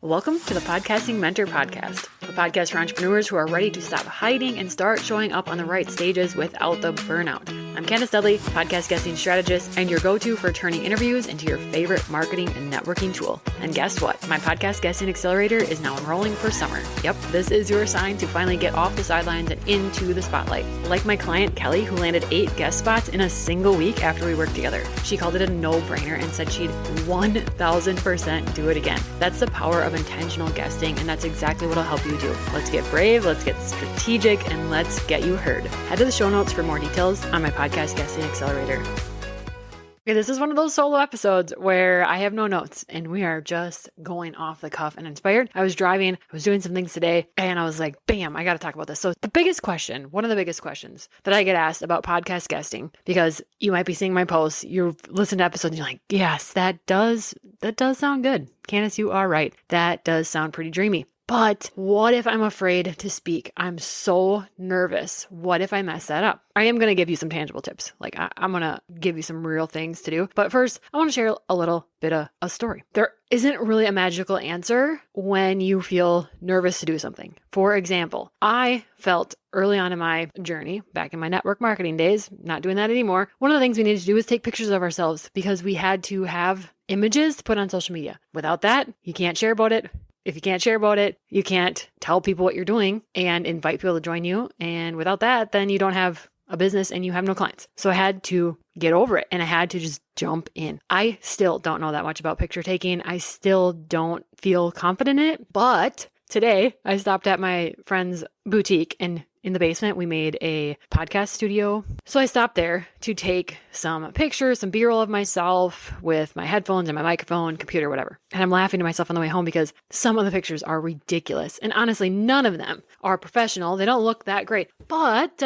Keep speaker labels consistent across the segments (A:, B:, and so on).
A: Welcome to the Podcasting Mentor Podcast, a podcast for entrepreneurs who are ready to stop hiding and start showing up on the right stages without the burnout. I'm Candace, podcast guesting strategist, and your go-to for turning interviews into your favorite marketing and networking tool. And guess what? My podcast guesting accelerator is now enrolling for summer. Yep, this is your sign to finally get off the sidelines and into the spotlight. Like my client, Kelly, who landed 8 guest spots in a single week after we worked together. She called it a no-brainer and said she'd 1000% do it again. That's the power of intentional guesting, and that's exactly what I'll help you do. Let's get brave, let's get strategic, and let's get you heard. Head to the show notes for more details on my podcast guesting accelerator. Okay, this is one of those solo episodes where I have no notes and we are just going off the cuff and inspired. I was driving, I was doing some things today, and I was like, bam, I got to talk about this. So the biggest question, one of the biggest questions that I get asked about podcast guesting, because you might be seeing my posts, you've listened to episodes and you're like, yes, that does sound good. Candace, you are right. That does sound pretty dreamy. But what if I'm afraid to speak? I'm so nervous. What if I mess that up? I am going to give you some tangible tips. Like I'm going to give you some real things to do. But first, I want to share a little bit of a story. There isn't really a magical answer when you feel nervous to do something. For example, I felt early on in my journey, back in my network marketing days, not doing that anymore. One of the things we needed to do was take pictures of ourselves because we had to have images to put on social media. Without that, you can't share about it. If you can't share about it, you can't tell people what you're doing and invite people to join you. And without that, then you don't have a business and you have no clients. So I had to get over it and I had to just jump in. I still don't know that much about picture taking. I still don't feel confident in it. But today I stopped at my friend's boutique, and in the basement, we made a podcast studio. So I stopped there to take some pictures, some B-roll of myself with my headphones and my microphone, computer, whatever. And I'm laughing to myself on the way home because some of the pictures are ridiculous. And honestly, none of them are professional. They don't look that great. But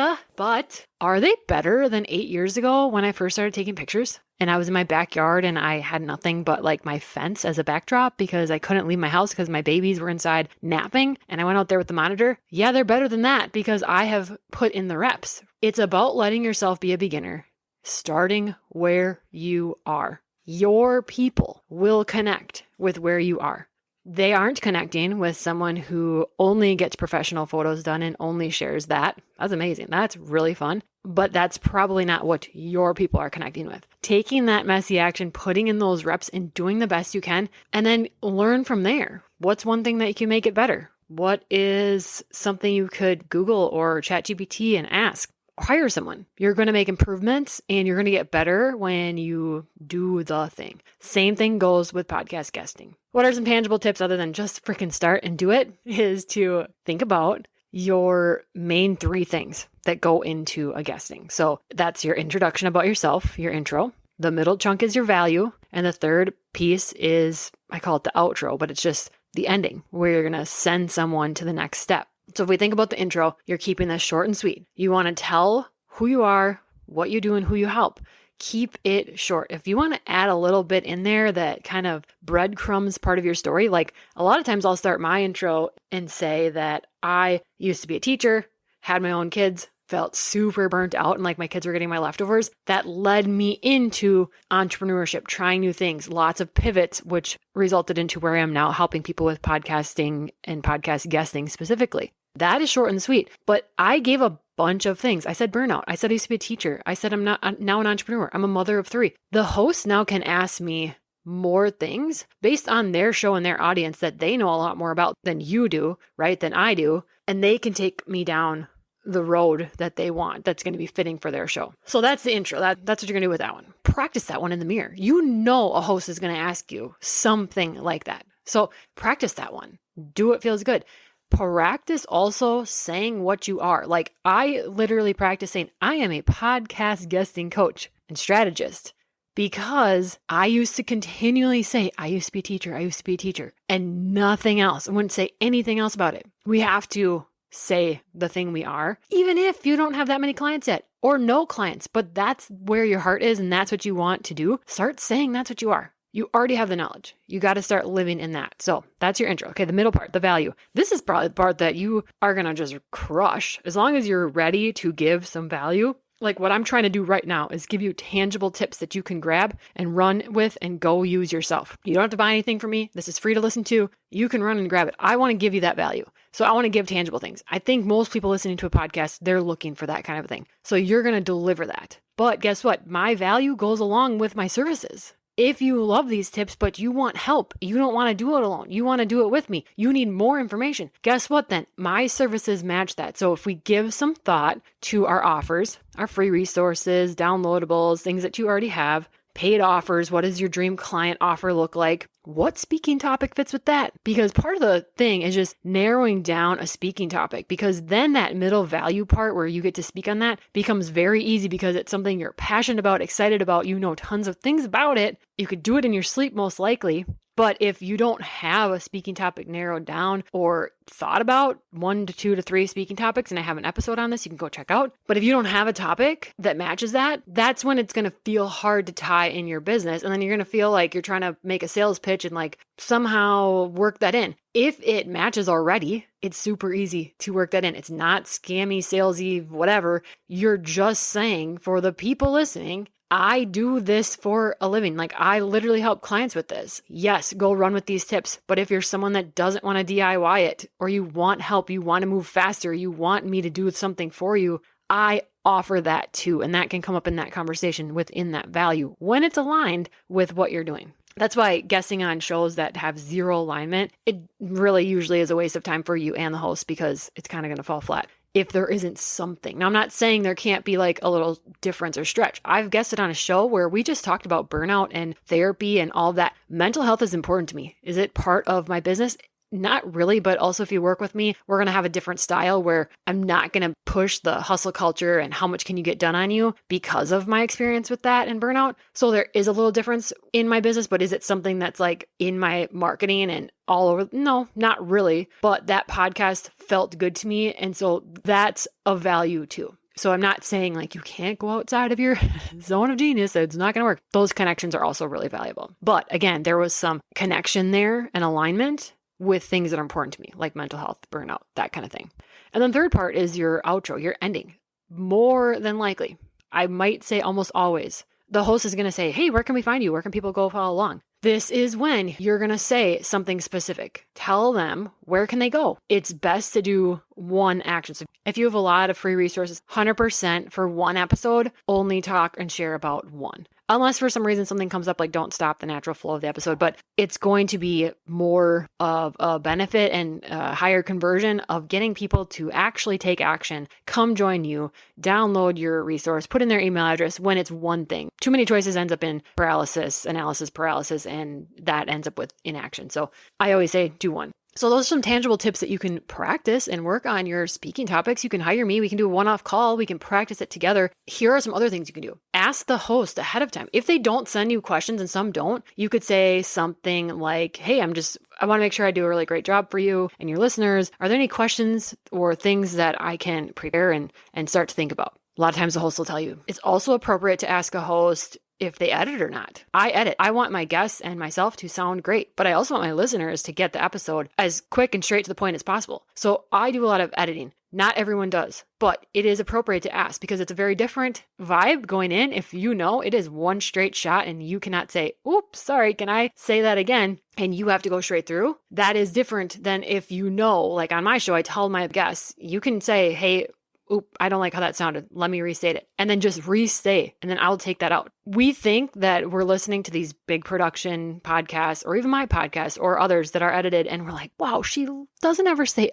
A: are they better than 8 years ago when I first started taking pictures? And I was in my backyard and I had nothing but like my fence as a backdrop because I couldn't leave my house because my babies were inside napping. And I went out there with the monitor. Yeah, they're better than that because I have put in the reps. It's about letting yourself be a beginner, starting where you are. Your people will connect with where you are. They aren't connecting with someone who only gets professional photos done and only shares that. That's amazing. That's really fun. But that's probably not what your people are connecting with. Taking that messy action, putting in those reps and doing the best you can, and then learn from there. What's one thing that you can make it better? What is something you could Google or ChatGPT and ask? Hire someone. You're going to make improvements and you're going to get better when you do the thing. Same thing goes with podcast guesting. What are some tangible tips other than just freaking start and do it is to think about your main 3 things that go into a guesting. So that's your introduction about yourself, your intro. The middle chunk is your value. And the third piece is, I call it the outro, but it's just the ending where you're going to send someone to the next step. So if we think about the intro, you're keeping this short and sweet. You want to tell who you are, what you do, and who you help. Keep it short. If you want to add a little bit in there that kind of breadcrumbs part of your story, like a lot of times I'll start my intro and say that I used to be a teacher, had my own kids, felt super burnt out and like my kids were getting my leftovers. That led me into entrepreneurship, trying new things, lots of pivots, which resulted into where I am now, helping people with podcasting and podcast guesting specifically. That is short and sweet, but I gave a bunch of things. I said burnout. I said I used to be a teacher. I said I'm now an entrepreneur. I'm a mother of 3. The host now can ask me more things based on their show and their audience that they know a lot more about than you do, right? Than I do. And they can take me down the road that they want that's going to be fitting for their show. So that's the intro. That's what you're going to do with that one. Practice that one in the mirror. You know a host is going to ask you something like that. So practice that one. Do what feels good. Practice also saying what you are. Like I literally practice saying I am a podcast guesting coach and strategist because I used to continually say, I used to be a teacher. I used to be a teacher and nothing else. I wouldn't say anything else about it. We have to say the thing we are, even if you don't have that many clients yet or no clients, but that's where your heart is and that's what you want to do. Start saying that's what you are. You already have the knowledge. You got to start living in that. So that's your intro. Okay, the middle part, the value. This is probably the part that you are going to just crush. As long as you're ready to give some value, Like what I'm trying to do right now is give you tangible tips that you can grab and run with and go use yourself. You don't have to buy anything from me. This is free to listen to. You can run and grab it. I want to give you that value. So I want to give tangible things. I think most people listening to a podcast, they're looking for that kind of thing. So you're going to deliver that. But guess what? My value goes along with my services. If you love these tips, but you want help, you don't want to do it alone, you want to do it with me, you need more information, guess what then? My services match that. So if we give some thought to our offers, our free resources, downloadables, things that you already have, paid offers, what does your dream client offer look like? What speaking topic fits with that? Because part of the thing is just narrowing down a speaking topic, because then that middle value part where you get to speak on that becomes very easy because it's something you're passionate about, excited about, you know tons of things about it. You could do it in your sleep most likely. But if you don't have a speaking topic narrowed down or thought about 1 to 2 to 3 speaking topics, and I have an episode on this you can go check out. But if you don't have a topic that matches that, that's when it's going to feel hard to tie in your business. And then you're going to feel like you're trying to make a sales pitch and like somehow work that in. If it matches already, it's super easy to work that in. It's not scammy, salesy, whatever. You're just saying for the people listening, I do this for a living. Like I literally help clients with this. Yes, go run with these tips. But if you're someone that doesn't want to DIY it, or you want help, you want to move faster, you want me to do something for you, I offer that too. And that can come up in that conversation within that value when it's aligned with what you're doing. That's why guessing on shows that have zero alignment, it really usually is a waste of time for you and the host, because it's kind of going to fall flat if there isn't something. Now, I'm not saying there can't be like a little difference or stretch. I've guested on a show where we just talked about burnout and therapy and all that. Mental health is important to me. Is it part of my business? Not really, but also if you work with me, we're going to have a different style where I'm not going to push the hustle culture and how much can you get done on you because of my experience with that and burnout. So there is a little difference in my business, but is it something that's like in my marketing and all over? No, not really. But that podcast felt good to me. And so that's a value too. So I'm not saying like you can't go outside of your zone of genius. It's not going to work. Those connections are also really valuable. But again, there was some connection there and alignment with things that are important to me, like mental health, burnout, that kind of thing. And then third part is your outro, your ending. More than likely, I might say almost always, the host is going to say, hey, where can we find you? Where can people go follow along? This is when you're going to say something specific. Tell them where can they go. It's best to do one action. So if you have a lot of free resources, 100% for one episode, only talk and share about one. Unless for some reason something comes up, like don't stop the natural flow of the episode, but it's going to be more of a benefit and a higher conversion of getting people to actually take action, come join you, download your resource, put in their email address when it's one thing. Too many choices ends up in paralysis, analysis, paralysis, and that ends up with inaction. So I always say do one. So those are some tangible tips that you can practice and work on your speaking topics. You can hire me. We can do a one-off call. We can practice it together. Here are some other things you can do. Ask the host ahead of time. If they don't send you questions, and some don't, you could say something like, hey, I want to make sure I do a really great job for you and your listeners. Are there any questions or things that I can prepare and start to think about? A lot of times the host will tell you. It's also appropriate to ask a host if they edit or not. I edit. I want my guests and myself to sound great, but I also want my listeners to get the episode as quick and straight to the point as possible. So I do a lot of editing. Not everyone does, but it is appropriate to ask because it's a very different vibe going in. If you know it is one straight shot and you cannot say, oops, sorry, can I say that again? And you have to go straight through. That is different than if you know, like on my show, I tell my guests, you can say, hey, oop, I don't like how that sounded. Let me restate it. And then just restate, and then I'll take that out. We think that we're listening to these big production podcasts or even my podcast or others that are edited, and we're like, wow, she doesn't ever say,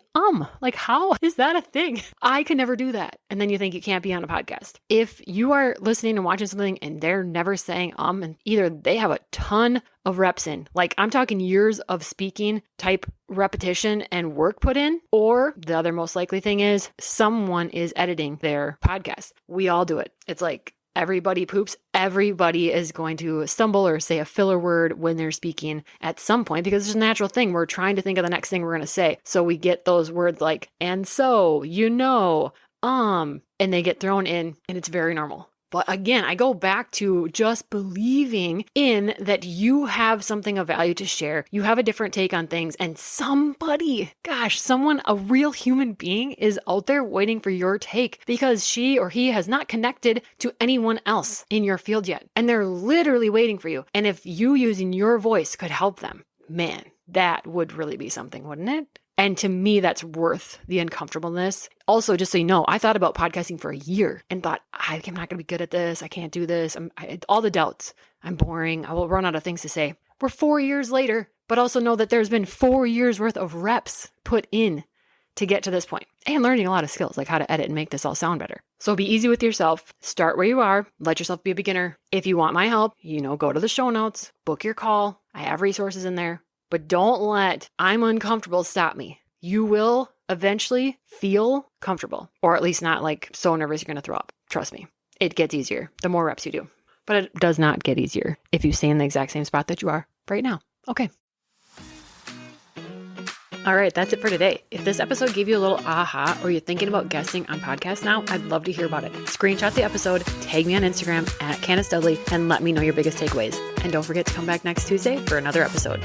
A: like how is that a thing? I could never do that. And then you think you can't be on a podcast. If you are listening and watching something and they're never saying, and either they have a ton of reps in, like I'm talking years of speaking type repetition and work put in, or the other most likely thing is someone is editing their podcast. We all do it. It's like everybody poops. Everybody is going to stumble or say a filler word when they're speaking at some point because it's a natural thing. We're trying to think of the next thing we're going to say. So we get those words like, and so, and they get thrown in, and it's very normal. But again, I go back to just believing in that you have something of value to share. You have a different take on things, and somebody, someone, a real human being is out there waiting for your take because she or he has not connected to anyone else in your field yet. And they're literally waiting for you. And if you using your voice could help them, man, that would really be something, wouldn't it? And to me, that's worth the uncomfortableness. Also, just so you know, I thought about podcasting for a year and thought, I'm not going to be good at this. I can't do this. All the doubts. I'm boring. I will run out of things to say. We're 4 years later, but also know that there's been 4 years worth of reps put in to get to this point and learning a lot of skills, like how to edit and make this all sound better. So be easy with yourself. Start where you are. Let yourself be a beginner. If you want my help, go to the show notes, book your call. I have resources in there. But don't let I'm uncomfortable stop me. You will eventually feel comfortable, or at least not like so nervous you're going to throw up. Trust me, it gets easier the more reps you do. But it does not get easier if you stay in the exact same spot that you are right now. Okay. All right, that's it for today. If this episode gave you a little aha, or you're thinking about guesting on podcasts now, I'd love to hear about it. Screenshot the episode, tag me on Instagram @Candace Dudley, and let me know your biggest takeaways. And don't forget to come back next Tuesday for another episode.